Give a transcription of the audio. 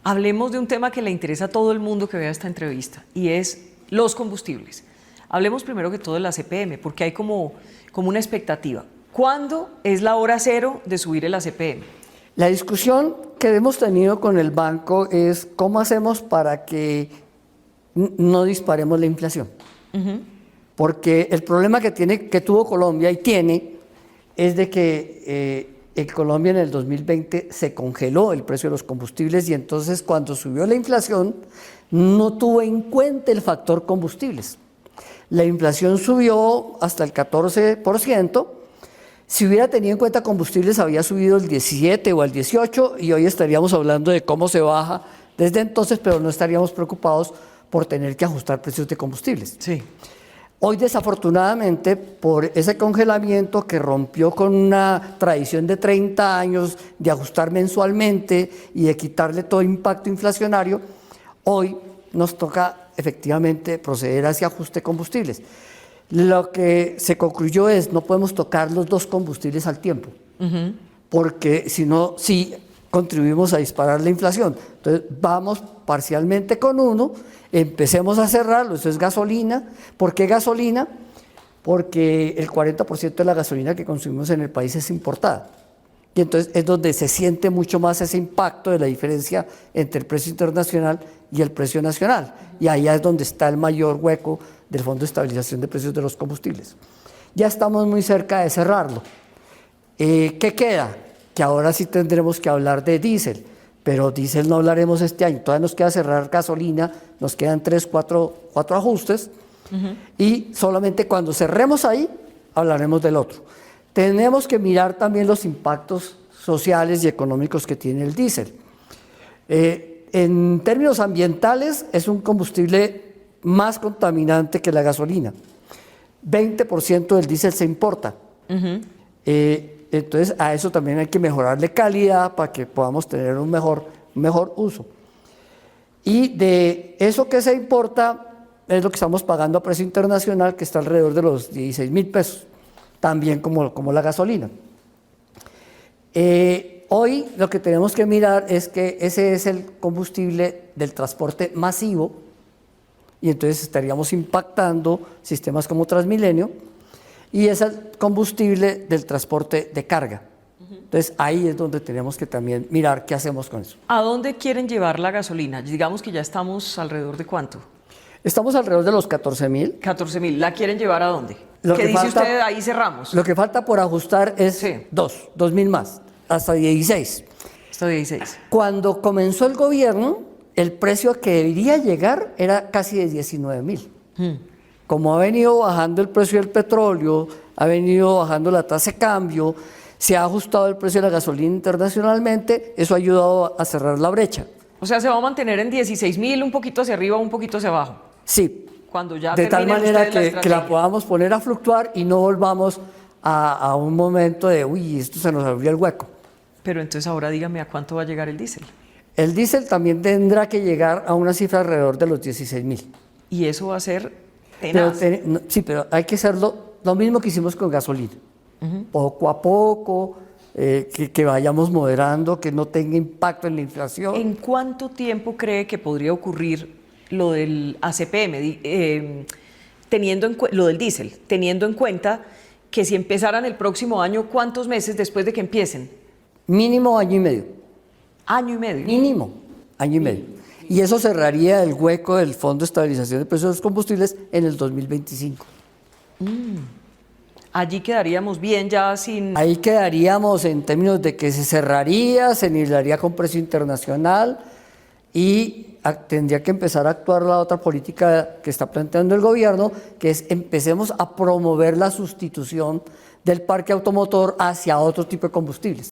Hablemos de un tema que le interesa a todo el mundo que vea esta entrevista, y es los combustibles. Hablemos primero que todo de la CPM, porque hay como una expectativa. ¿Cuándo es la hora cero de subir el ACPM? La discusión que hemos tenido con el banco es cómo hacemos para que no disparemos la inflación. Porque el problema que tuvo Colombia y tiene es de que en Colombia en el 2020 se congeló el precio de los combustibles y entonces cuando subió la inflación no tuvo en cuenta el factor combustibles. La inflación subió hasta el 14%. Si hubiera tenido en cuenta combustibles, había subido el 17 o el 18 y hoy estaríamos hablando de cómo se baja desde entonces, pero no estaríamos preocupados por tener que ajustar precios de combustibles. Sí. Hoy, desafortunadamente, por ese congelamiento que rompió con una tradición de 30 años de ajustar mensualmente y de quitarle todo impacto inflacionario, hoy nos toca efectivamente proceder hacia ajuste de combustibles. Lo que se concluyó es no podemos tocar los dos combustibles al tiempo, porque si no, sí contribuimos a disparar la inflación. Entonces vamos parcialmente con uno, empecemos a cerrarlo, eso es gasolina. ¿Por qué gasolina? Porque el 40% de la gasolina que consumimos en el país es importada. Y entonces es donde se siente mucho más ese impacto de la diferencia entre el precio internacional y el precio nacional. Y ahí es donde está el mayor hueco del Fondo de Estabilización de Precios de los Combustibles. Ya estamos muy cerca de cerrarlo. ¿Qué queda? Que ahora sí tendremos que hablar de diésel, pero diésel no hablaremos este año. Todavía nos queda cerrar gasolina, nos quedan 4 ajustes, y solamente cuando cerremos ahí hablaremos del otro. Tenemos que mirar también los impactos sociales y económicos que tiene el diésel. En términos ambientales es un combustible más contaminante que la gasolina. 20% del diésel se importa. Entonces a eso también hay que mejorarle calidad para que podamos tener un mejor uso. Y de eso que se importa es lo que estamos pagando a precio internacional, que está alrededor de los 16.000 pesos, también como la gasolina. Hoy lo que tenemos que mirar es que ese es el combustible del transporte masivo y entonces estaríamos impactando sistemas como Transmilenio, y es el combustible del transporte de carga. Entonces ahí es donde tenemos que también mirar qué hacemos con eso. ¿A dónde quieren llevar la gasolina? Digamos que ya estamos alrededor de ¿cuánto? Estamos alrededor de los 14.000. 14.000. ¿La quieren llevar a dónde? Lo ¿Qué que dice falta, usted? Ahí cerramos. Lo que falta por ajustar es Sí. 2.000 más, hasta 16. Hasta 16. Cuando comenzó el gobierno, el precio que debería llegar era casi de 19.000. Como ha venido bajando el precio del petróleo, ha venido bajando la tasa de cambio, se ha ajustado el precio de la gasolina internacionalmente, eso ha ayudado a cerrar la brecha. O sea, se va a mantener en 16.000, un poquito hacia arriba, un poquito hacia abajo. Sí, Cuando ya de tal terminen manera ustedes la que estrategia. la podamos poner a fluctuar y no volvamos a un momento de, uy, esto se nos abrió el hueco. Pero entonces ahora dígame a cuánto va a llegar el diésel. El diésel también tendrá que llegar a una cifra alrededor de los 16.000. Y eso va a ser Pero tenaz. sí, pero hay que hacerlo lo mismo que hicimos con gasolina. Poco a poco, que vayamos moderando, que no tenga impacto en la inflación. ¿En cuánto tiempo cree que podría ocurrir lo del ACPM, lo del diésel, teniendo en cuenta que si empezaran el próximo año, ¿cuántos meses después de que empiecen? Mínimo año y medio. Año y medio. Mínimo año y medio. Y eso cerraría el hueco del Fondo de Estabilización de Precios de los Combustibles en el 2025. Allí quedaríamos bien ya sin... Ahí quedaríamos en términos de que se cerraría, se nivelaría con precio internacional y tendría que empezar a actuar la otra política que está planteando el gobierno, que es empecemos a promover la sustitución del parque automotor hacia otro tipo de combustibles.